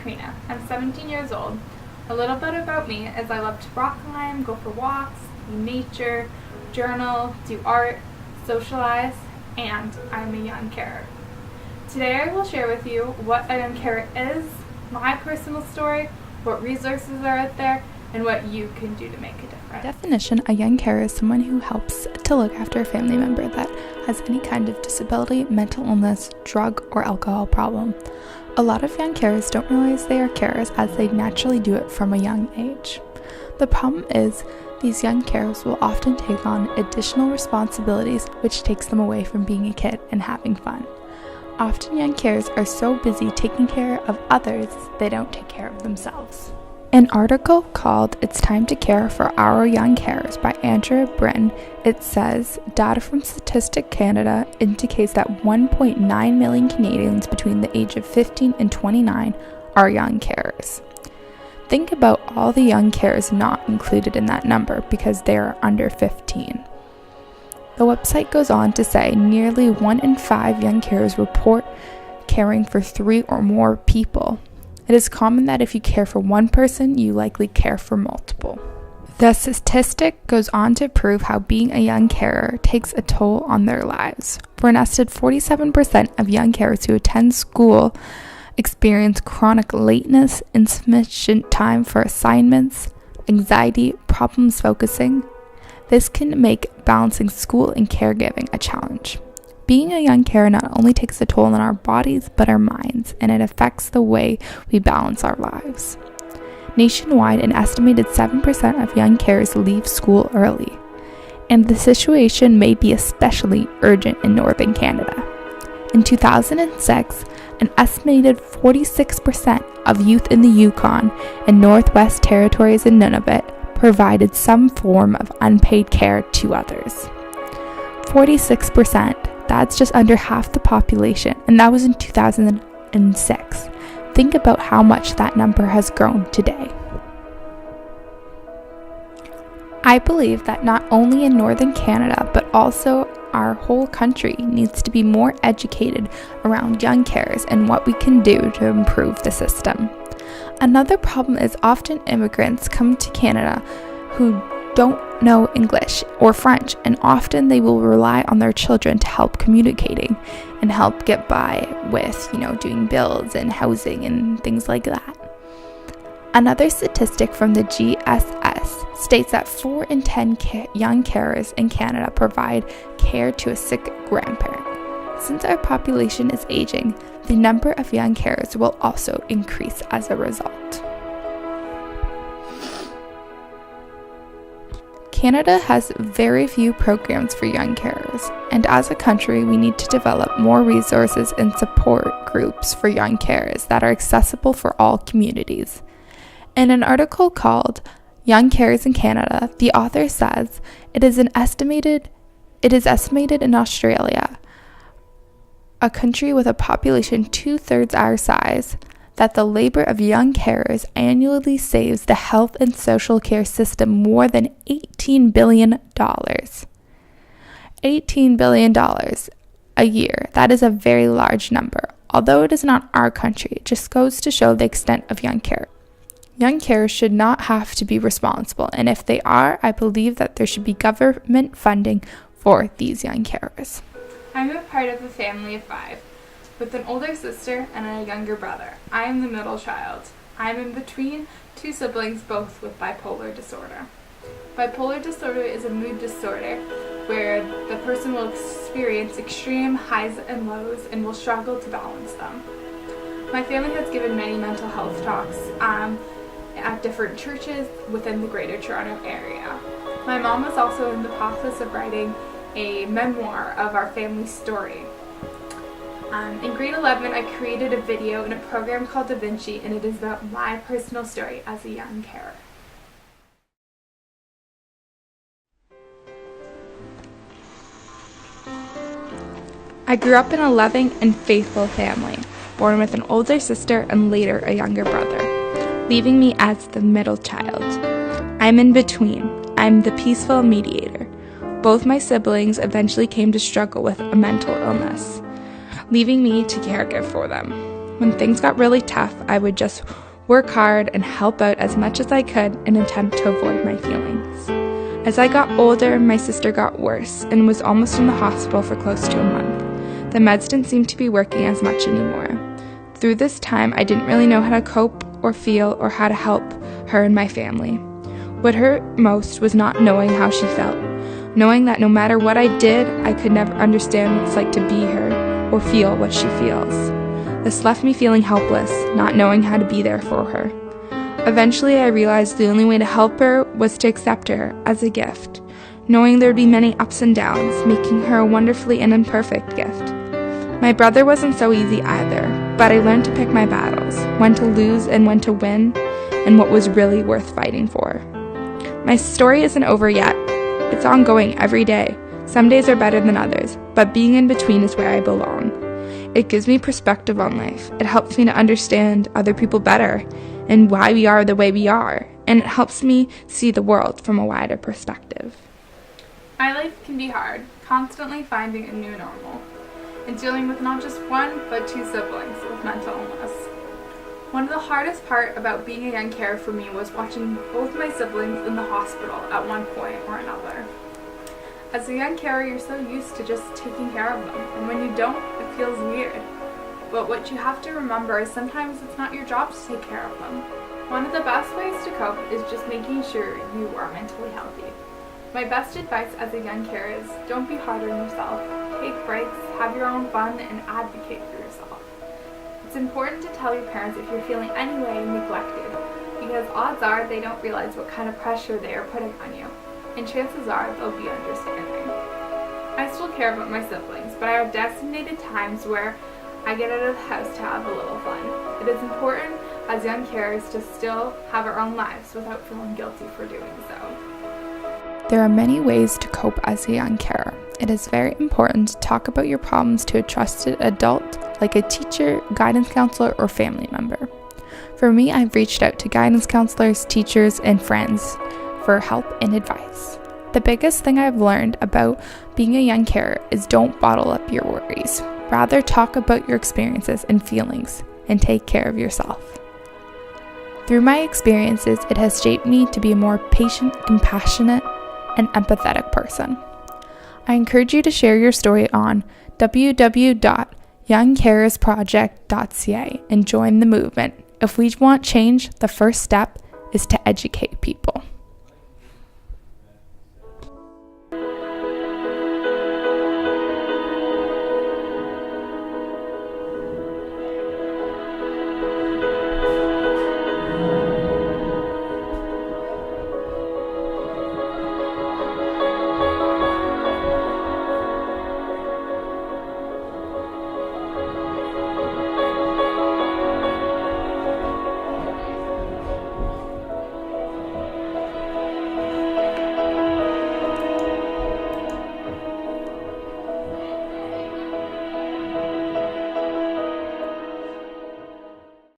Karina. I'm 17 years old. A little bit about me is I love to rock climb, go for walks, see nature, journal, do art, socialize, and I'm a young carer. Today I will share with you what a young carer is, my personal story, what resources are out there, and what you can do to make a difference. By definition, a young carer is someone who helps to look after a family member that has any kind of disability, mental illness, drug, or alcohol problem. A lot of young carers don't realize they are carers as they naturally do it from a young age. The problem is, these young carers will often take on additional responsibilities which takes them away from being a kid and having fun. Often young carers are so busy taking care of others, they don't take care of themselves. An article called "It's Time to Care for Our Young Carers" by Andrea Britton, it says, data from Statistics Canada indicates that 1.9 million Canadians between the age of 15 and 29 are young carers. Think about all the young carers not included in that number because they are under 15. The website goes on to say nearly 1 in 5 young carers report caring for 3 or more people. It is common that if you care for one person, you likely care for multiple. The statistic goes on to prove how being a young carer takes a toll on their lives. For an estimated 47% of young carers who attend school experience chronic lateness, insufficient time for assignments, anxiety, problems focusing. This can make balancing school and caregiving a challenge. Being a young carer not only takes a toll on our bodies, but our minds, and it affects the way we balance our lives. Nationwide, an estimated 7% of young carers leave school early, and the situation may be especially urgent in northern Canada. In 2006, an estimated 46% of youth in the Yukon and Northwest Territories and Nunavut provided some form of unpaid care to others. 46%. That's just under half the population, and that was in 2006. Think about how much that number has grown today. I believe that not only in northern Canada, but also our whole country needs to be more educated around young carers and what we can do to improve the system. Another problem is often immigrants come to Canada who don't know English or French, and often they will rely on their children to help communicating and help get by with, doing bills and housing and things like that. Another statistic from the GSS states that 4 in 10 young carers in Canada provide care to a sick grandparent. Since our population is aging, the number of young carers will also increase as a result. Canada has very few programs for young carers, and as a country, we need to develop more resources and support groups for young carers that are accessible for all communities. In an article called "Young Carers in Canada," the author says it is estimated in Australia, a country with a population 2/3 our size, that the labor of young carers annually saves the health and social care system more than $18 billion. $18 billion a year. That is a very large number. Although it is not our country, it just goes to show the extent of young care. Young carers should not have to be responsible, and if they are, I believe that there should be government funding for these young carers. I'm a part of a family of 5. With an older sister and a younger brother. I am the middle child. I am in between 2 siblings, both with bipolar disorder. Bipolar disorder is a mood disorder where the person will experience extreme highs and lows and will struggle to balance them. My family has given many mental health talks at different churches within the Greater Toronto Area. My mom is also in the process of writing a memoir of our family story. In grade 11, I created a video in a program called Da Vinci, and it is about my personal story as a young carer. I grew up in a loving and faithful family, born with an older sister and later a younger brother, leaving me as the middle child. I'm in between. I'm the peaceful mediator. Both my siblings eventually came to struggle with a mental illness, leaving me to caregive for them. When things got really tough, I would just work hard and help out as much as I could in an attempt to avoid my feelings. As I got older, my sister got worse and was almost in the hospital for close to a month. The meds didn't seem to be working as much anymore. Through this time, I didn't really know how to cope or feel or how to help her and my family. What hurt most was not knowing how she felt, knowing that no matter what I did, I could never understand what it's like to be her or feel what she feels. This left me feeling helpless, not knowing how to be there for her. Eventually, I realized the only way to help her was to accept her as a gift, knowing there would be many ups and downs, making her a wonderfully and imperfect gift. My brother wasn't so easy either, but I learned to pick my battles, when to lose and when to win, and what was really worth fighting for. My story isn't over yet. It's ongoing every day. Some days are better than others, but being in between is where I belong. It gives me perspective on life. It helps me to understand other people better and why we are the way we are, and it helps me see the world from a wider perspective. My life can be hard, constantly finding a new normal, and dealing with not just one, but two siblings with mental illness. One of the hardest part about being a young carer for me was watching both my siblings in the hospital at one point or another. As a young carer, you're so used to just taking care of them, and when you don't, it feels weird. But what you have to remember is sometimes it's not your job to take care of them. One of the best ways to cope is just making sure you are mentally healthy. My best advice as a young carer is don't be hard on yourself. Take breaks, have your own fun, and advocate for yourself. It's important to tell your parents if you're feeling any way neglected, because odds are they don't realize what kind of pressure they are putting on you, and chances are they'll be understanding. I still care about my siblings, but I have designated times where I get out of the house to have a little fun. It is important as young carers to still have our own lives without feeling guilty for doing so. There are many ways to cope as a young carer. It is very important to talk about your problems to a trusted adult like a teacher, guidance counselor, or family member. For me, I've reached out to guidance counselors, teachers, and friends for help and advice. The biggest thing I've learned about being a young carer is don't bottle up your worries. Rather, talk about your experiences and feelings and take care of yourself. Through my experiences, it has shaped me to be a more patient, compassionate, and empathetic person. I encourage you to share your story on www.youngcarersproject.ca and join the movement. If we want change, the first step is to educate people.